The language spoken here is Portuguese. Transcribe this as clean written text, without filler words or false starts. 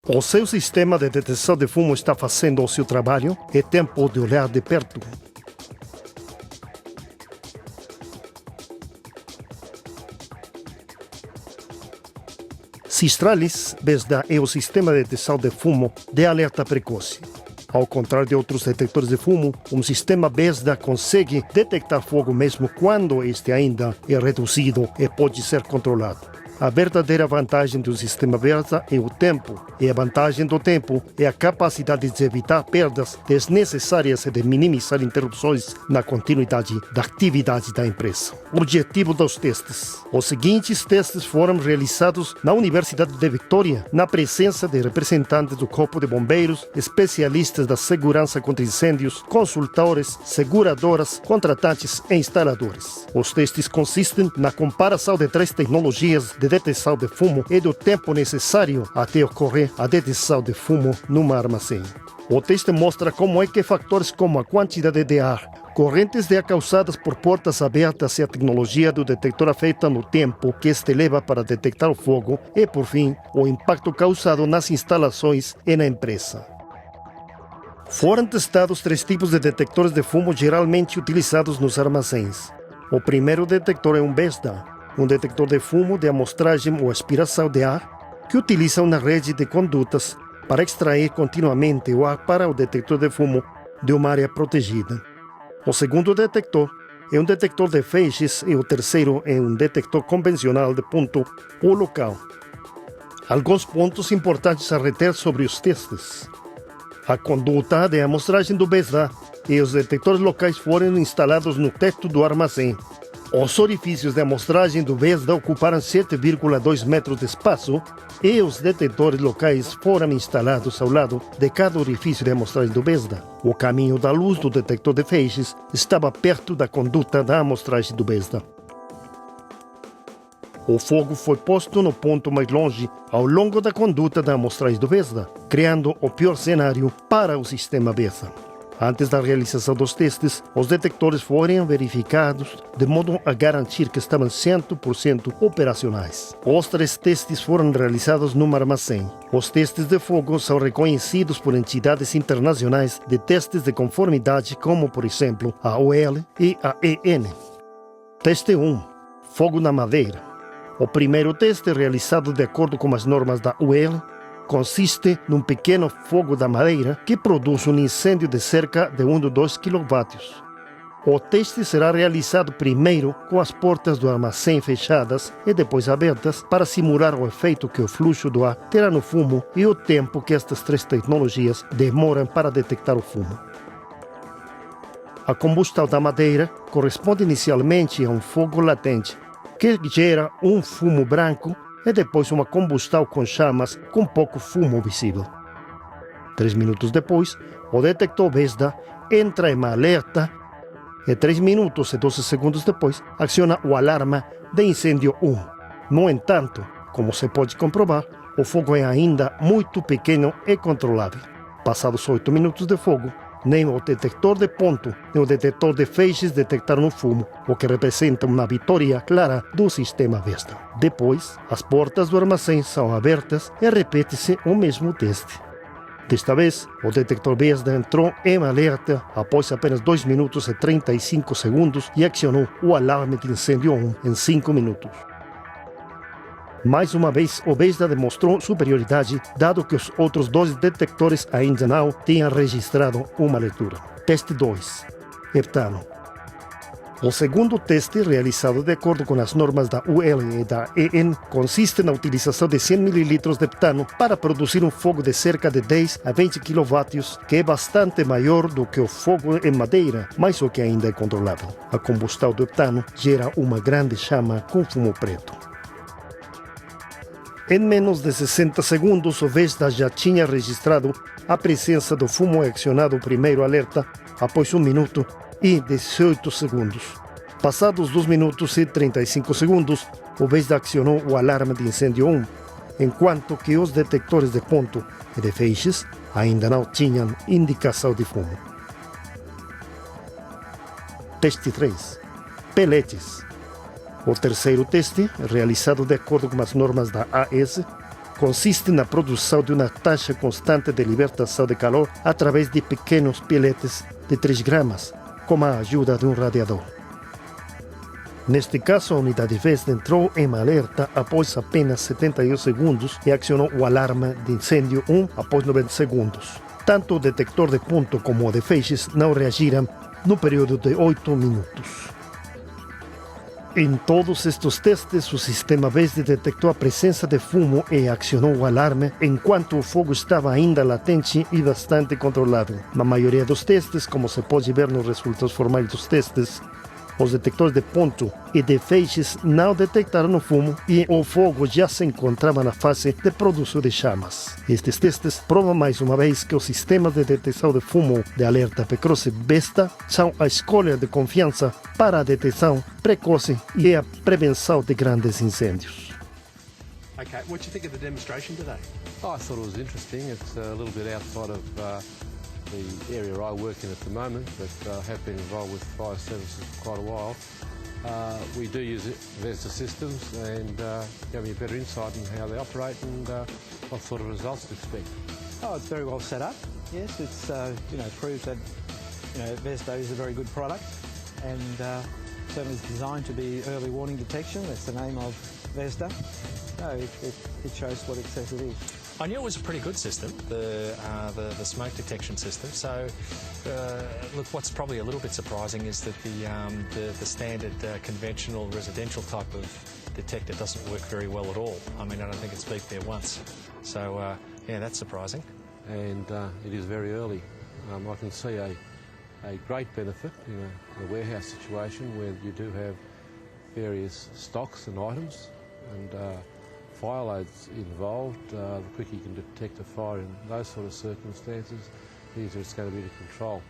O seu sistema de detecção de fumo está fazendo o seu trabalho. É tempo de olhar de perto. Cistralis BESDA é o sistema de detecção de fumo de alerta precoce. Ao contrário de outros detectores de fumo, um sistema BESDA consegue detectar fogo mesmo quando este ainda é reduzido e pode ser controlado. A verdadeira vantagem do sistema BESDA é o tempo, e a vantagem do tempo é a capacidade de evitar perdas desnecessárias e de minimizar interrupções na continuidade da atividade da empresa. Objetivo dos testes. Os seguintes testes foram realizados na Universidade de Vitória, na presença de representantes do Corpo de Bombeiros, especialistas da segurança contra incêndios, consultores, seguradoras, contratantes e instaladores. Os testes consistem na comparação de 3 tecnologias de detecção de fumo e do tempo necessário até ocorrer a detecção de fumo numa armazém. O teste mostra como é que fatores como a quantidade de ar, correntes de ar causadas por portas abertas e a tecnologia do detector afetam no tempo que este leva para detectar o fogo e, por fim, o impacto causado nas instalações e na empresa. Foram testados 3 tipos de detectores de fumo geralmente utilizados nos armazéns. O primeiro detector é um BESDA, um detector de fumo de amostragem ou aspiração de ar que utiliza uma rede de condutas para extrair continuamente o ar para o detector de fumo de uma área protegida. O segundo detector é um detector de feixes e o terceiro é um detector convencional de ponto ou local. Alguns pontos importantes a reter sobre os testes. A conduta de amostragem do BESDA e os detectores locais foram instalados no teto do armazém. Os orifícios de amostragem do BESDA ocuparam 7,2 metros de espaço e os detectores locais foram instalados ao lado de cada orifício de amostragem do BESDA. O caminho da luz do detector de feixes estava perto da conduta da amostragem do BESDA. O fogo foi posto no ponto mais longe ao longo da conduta da amostragem do BESDA, criando o pior cenário para o sistema BESDA. Antes da realização dos testes, os detectores foram verificados de modo a garantir que estavam 100% operacionais. Os 3 testes foram realizados num armazém. Os testes de fogo são reconhecidos por entidades internacionais de testes de conformidade, como, por exemplo, a UL e a EN. Teste 1. Fogo na madeira. O primeiro teste, realizado de acordo com as normas da UL, consiste num pequeno fogo da madeira que produz um incêndio de cerca de 1 ou 2 kW. O teste será realizado primeiro com as portas do armazém fechadas e depois abertas para simular o efeito que o fluxo do ar terá no fumo e o tempo que estas 3 tecnologias demoram para detectar o fumo. A combustão da madeira corresponde inicialmente a um fogo latente que gera um fumo branco e depois uma combustão com chamas com pouco fumo visível. 3 minutos depois, o detector BESDA entra em alerta e 3 minutos e 12 segundos depois aciona o alarme de incêndio 1. No entanto, como se pode comprovar, o fogo é ainda muito pequeno e controlável. Passados 8 minutos de fogo, nem o detector de ponto, nem o detector de feixes detectaram o fumo, o que representa uma vitória clara do sistema BESDA. Depois, as portas do armazém são abertas e repete-se o mesmo teste. Desta vez, o detector BESDA entrou em alerta após apenas 2 minutos e 35 segundos e acionou o alarme de incêndio 1 em 5 minutos. Mais uma vez, o BESDA demonstrou superioridade, dado que os outros 2 detectores ainda não tinham registrado uma leitura. Teste 2. Heptano. O segundo teste, realizado de acordo com as normas da UL e da EN, consiste na utilização de 100 ml de heptano para produzir um fogo de cerca de 10 a 20 kW, que é bastante maior do que o fogo em madeira, mas o que ainda é controlável. A combustão do heptano gera uma grande chama com fumo preto. Em menos de 60 segundos, o BESDA já tinha registrado a presença do fumo e acionado o primeiro alerta após 1 minuto e 18 segundos. Passados 2 minutos e 35 segundos, o BESDA acionou o alarme de incêndio 1, enquanto que os detectores de ponto e de feixes ainda não tinham indicação de fumo. Teste 3. Peletes. O terceiro teste, realizado de acordo com as normas da AS, consiste na produção de uma taxa constante de libertação de calor através de pequenos piletes de 3 gramas, com a ajuda de um radiador. Neste caso, a unidade Vesda entrou em alerta após apenas 71 segundos e acionou o alarme de incêndio 1 após 90 segundos. Tanto o detector de ponto como o de feixes não reagiram no período de 8 minutos. Em todos estes testes, o sistema Vesda detectou a presença de fumo e acionou o alarme enquanto o fogo estava ainda latente e bastante controlado. Na maioria dos testes, como se pode ver nos resultados formais dos testes, os detectores de ponto e de feixes não detectaram o fumo e o fogo já se encontrava na fase de produção de chamas. Estes testes provam mais uma vez que os sistemas de detecção de fumo de alerta precoce Vesda são a escolha de confiança para a detecção precoce e a prevenção de grandes incêndios. Okay, what do you think of the demonstration today? Oh, I thought it was interesting. It's a little bit outside of the area I work in at the moment, but I have been involved with fire services for quite a while. We do use Vesda systems and give me a better insight in how they operate and what sort of results to expect. Oh, it's very well set up. Yes, it's proves that Vesda is a very good product and certainly it's designed to be early warning detection. That's the name of Vesda. No, it shows what it says it is. I knew it was a pretty good system, the smoke detection system. So, look, what's probably a little bit surprising is that the standard conventional residential type of detector doesn't work very well at all. I mean, I don't think it's beeped there once. So, yeah, that's surprising. And it is very early. I can see a great benefit in a warehouse situation where you do have various stocks and items and fire loads involved. The quicker you can detect a fire in those sort of circumstances, the easier it's going to be to control.